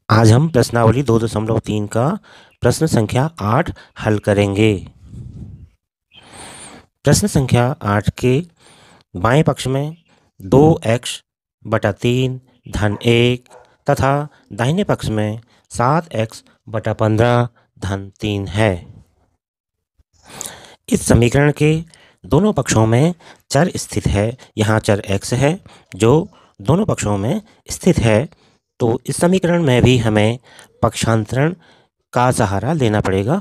आज हम प्रश्नावली 2.3 का प्रश्न संख्या 8 हल करेंगे। प्रश्न संख्या 8 के बाएं पक्ष में 2x/3 धन 1 तथा दाहिने पक्ष में 7x/15 धन 3 है। इस समीकरण के दोनों पक्षों में चर स्थित है। यहाँ चर x है जो दोनों पक्षों में स्थित है। तो इस समीकरण में भी हमें पक्षांतरण का सहारा लेना पड़ेगा।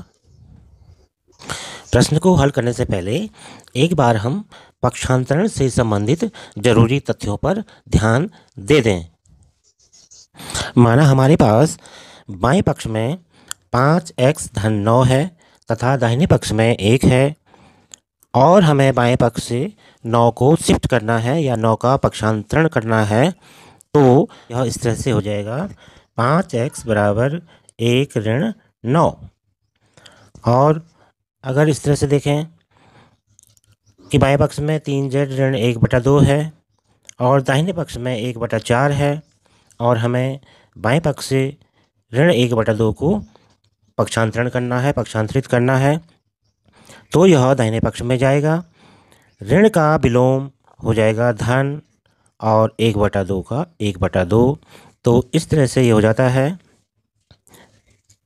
प्रश्न को हल करने से पहले एक बार हम पक्षांतरण से संबंधित जरूरी तथ्यों पर ध्यान दे दें। माना हमारे पास बाएं पक्ष में 5x धन 9 है तथा दाहिने पक्ष में 1 है और हमें बाएं पक्ष से 9 को शिफ्ट करना है या 9 का पक्षांतरण करना है। तो यह इस तरह से हो जाएगा 5x बराबर 1 ऋण 9। और अगर इस तरह से देखें कि बाएं पक्ष में 3z ऋण 1/2 है और दाहिने पक्ष में 1/4 है और हमें बाएं पक्ष से ऋण 1/2 को पक्षांतरण करना है, पक्षांतरित करना है। तो यह दाहिने पक्ष में जाएगा। ऋण का विलोम हो जाएगा धन और 1/2 का 1/2। तो इस तरह से ये हो जाता है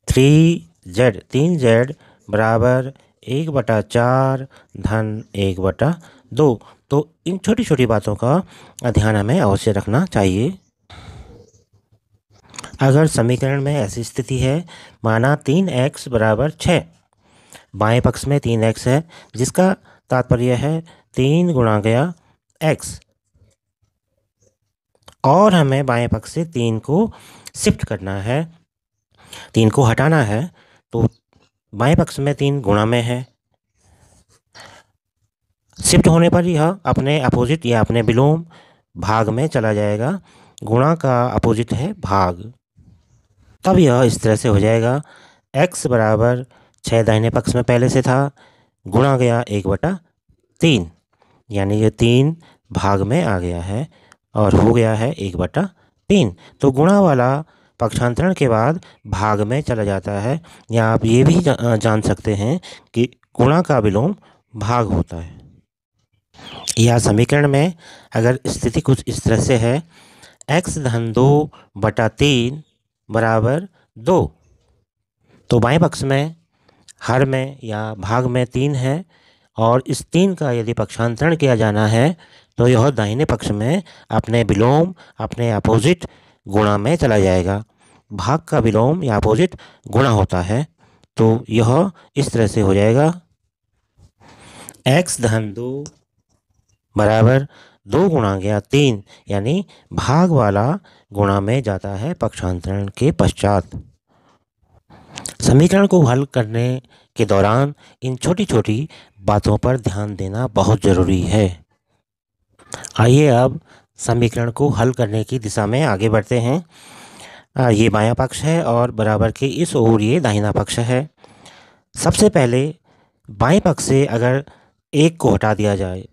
3z बराबर 1/4 धन 1/2। तो इन छोटी छोटी बातों का ध्यान हमें अवश्य रखना चाहिए। अगर समीकरण में ऐसी स्थिति है, माना 3x बराबर 6, बाएं पक्ष में 3x है जिसका तात्पर्य है 3 गुणा गया x और हमें बाएं पक्ष से 3 को शिफ्ट करना है, 3 को हटाना है। तो बाएं पक्ष में 3 गुणा में है, शिफ्ट होने पर यह अपने अपोजिट या अपने विलोम भाग में चला जाएगा। गुणा का अपोजिट है भाग। तब यह इस तरह से हो जाएगा x बराबर 6 दाहिने पक्ष में पहले से था गुणा गया 1/3, यानी ये 3 भाग में आ गया है और हो गया है 1/3। तो गुणा वाला पक्षांतरण के बाद भाग में चला जाता है, या आप ये भी जान सकते हैं कि गुणा का विलोम भाग होता है। या समीकरण में अगर स्थिति कुछ इस तरह से है, x धन 2/3 बराबर 2। तो बाएं पक्ष में हर में या भाग में 3 है और इस 3 का यदि पक्षांतरण किया जाना है तो यह दाहिने पक्ष में अपने विलोम, अपने अपोजिट गुणा में चला जाएगा। भाग का विलोम या अपोजिट गुणा होता है। तो यह इस तरह से हो जाएगा x धन 2 बराबर 2 गुणा गया 3, यानी भाग वाला गुणा में जाता है पक्षांतरण के पश्चात। समीकरण को हल करने के दौरान इन छोटी छोटी बातों पर ध्यान देना बहुत ज़रूरी है। आइए अब समीकरण को हल करने की दिशा में आगे बढ़ते हैं। ये बायां पक्ष है और बराबर के इस ओर ये दाहिना पक्ष है। सबसे पहले बाएं पक्ष से अगर 1 को हटा दिया जाए,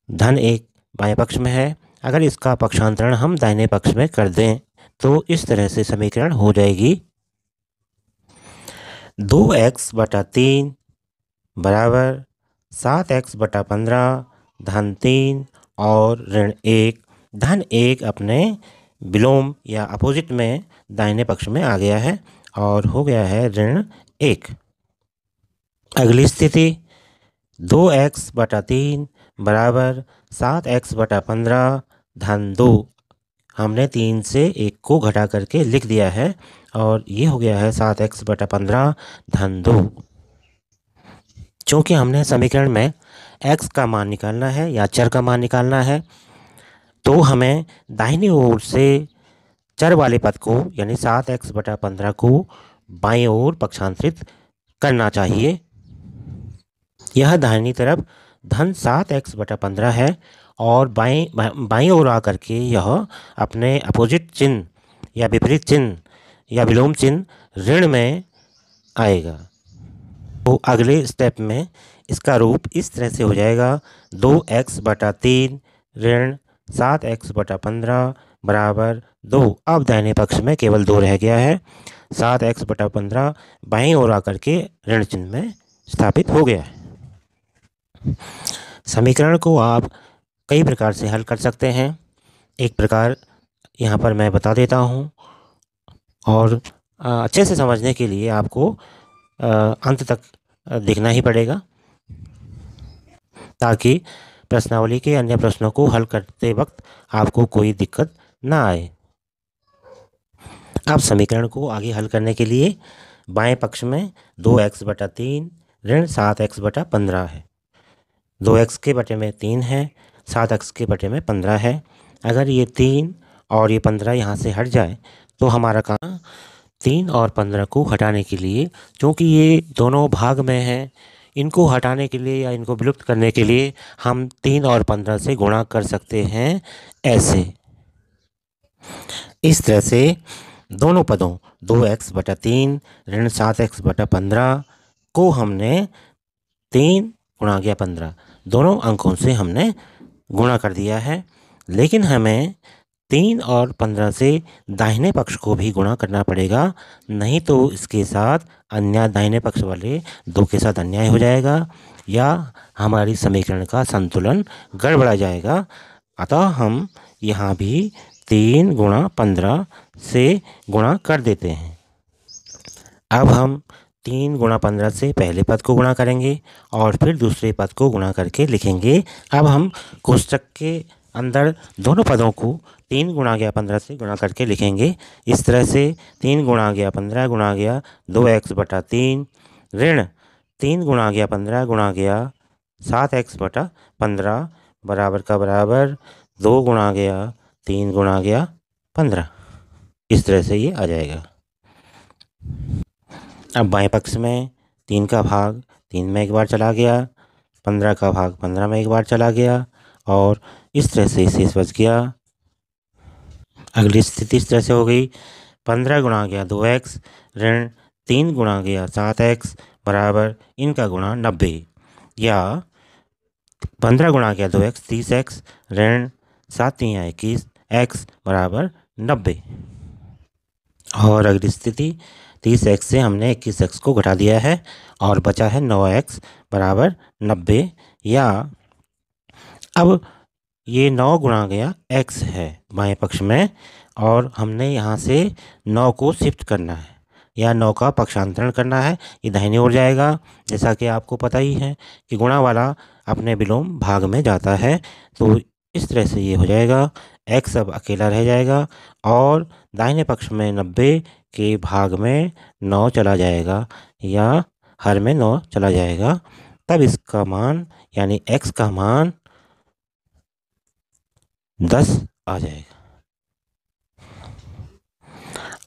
धन 1 बाएं पक्ष में है, अगर इसका पक्षांतरण हम दाहिने पक्ष में कर दें तो इस तरह से समीकरण हो जाएगी 2x/3 बराबर 7x/15 धन 3 और ऋण 1। धन 1 अपने विलोम या अपोजिट में दाहिने पक्ष में आ गया है और हो गया है ऋण 1। अगली स्थिति 2x/3 बराबर 7x/15 धन 2। हमने 3 से 1 को घटा करके लिख दिया है और ये हो गया है 7x/15 धन 2। चूँकि हमने समीकरण में x का मान निकालना है या चर का मान निकालना है, तो हमें दाहिनी ओर से चर वाले पद को यानी 7x/15 को बाईं ओर पक्षांतरित करना चाहिए। यह दाहिनी तरफ धन 7x/15 है और बाईं ओर आकर के यह अपने अपोजिट चिन्ह या विपरीत चिन्ह या विलोम चिन्ह ऋण में आएगा। तो अगले स्टेप में इसका रूप इस तरह से हो जाएगा 2x/3 ऋण 7x/15 बराबर 2। अब दाहिने पक्ष में केवल 2 रह गया है। 7x बटा 15 बाईं ओर आकर के ऋण चिन्ह में स्थापित हो गया है। समीकरण को आप कई प्रकार से हल कर सकते हैं। एक प्रकार यहाँ पर मैं बता देता हूँ, और अच्छे से समझने के लिए आपको अंत तक देखना ही पड़ेगा, ताकि प्रश्नावली के अन्य प्रश्नों को हल करते वक्त आपको कोई दिक्कत ना आए। अब समीकरण को आगे हल करने के लिए बाएं पक्ष में 2x बटा 3 ऋण 7x बटा 15 है। 2x के बटे में 3 है, 7x के बटे में 15 है। अगर ये 3 और ये 15 यहाँ से हट जाए तो हमारा काम 3 और 15 को हटाने के लिए, क्योंकि ये दोनों भाग में हैं, इनको हटाने के लिए या इनको विलुप्त करने के लिए हम 3 और 15 से गुणा कर सकते हैं ऐसे। इस तरह से दोनों पदों 2x बटा 3 ऋण 7x बटा 15 को हमने 3 गुणा गया 15 दोनों अंकों से हमने गुणा कर दिया है। लेकिन हमें 3 और 15 से दाहिने पक्ष को भी गुणा करना पड़ेगा, नहीं तो इसके साथ अन्य दाहिने पक्ष वाले 2 के साथ अन्याय हो जाएगा या हमारी समीकरण का संतुलन गड़बड़ा जाएगा। अतः हम यहाँ भी 3 गुणा 15 से गुणा कर देते हैं। अब हम 3 गुणा 15 से पहले पद को गुणा करेंगे और फिर दूसरे पद को गुणा करके लिखेंगे। अब हम कोष्टक के अंदर दोनों पदों को 3 गुणा गया 15 से गुणा करके लिखेंगे। इस तरह से 3 गुणा गया 15 गुणा गया 2x बटा 3 ऋण 3 गुणा गया 15 गुणा गया 7x बटा 15 बराबर का बराबर 2 गुणा गया 3 गुणा गया 15। इस तरह से ये आ जाएगा। अब बाएं पक्ष में 3 का भाग 3 में एक बार चला गया, 15 का भाग 15 में एक बार चला गया, और इस तरह से शेष बच गया। अगली स्थिति इस तरह से हो गई, 15 गुणा गया 2x ऋण 3 गुणा गया 7x बराबर इनका गुणा 90, या 15 गुणा गया 2x 30x ऋण 7 3 21 x बराबर 90। और अगली स्थिति 30x से हमने 21x को घटा दिया है और बचा है 9x बराबर 90, या अब ये 9 गुणा गया x है बाएं पक्ष में, और हमने यहाँ से 9 को शिफ्ट करना है या 9 का पक्षांतरण करना है। ये दाहिनी ओर जाएगा, जैसा कि आपको पता ही है कि गुणा वाला अपने विलोम भाग में जाता है। तो इस तरह से ये हो जाएगा, x अब अकेला रह जाएगा और दाहिने पक्ष में 90 के भाग में 9 चला जाएगा या हर में 9 चला जाएगा। तब इसका मान यानी x का मान 10 आ जाएगा।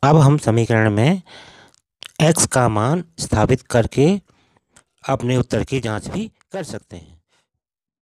अब हम समीकरण में x का मान स्थापित करके अपने उत्तर की जांच भी कर सकते हैं।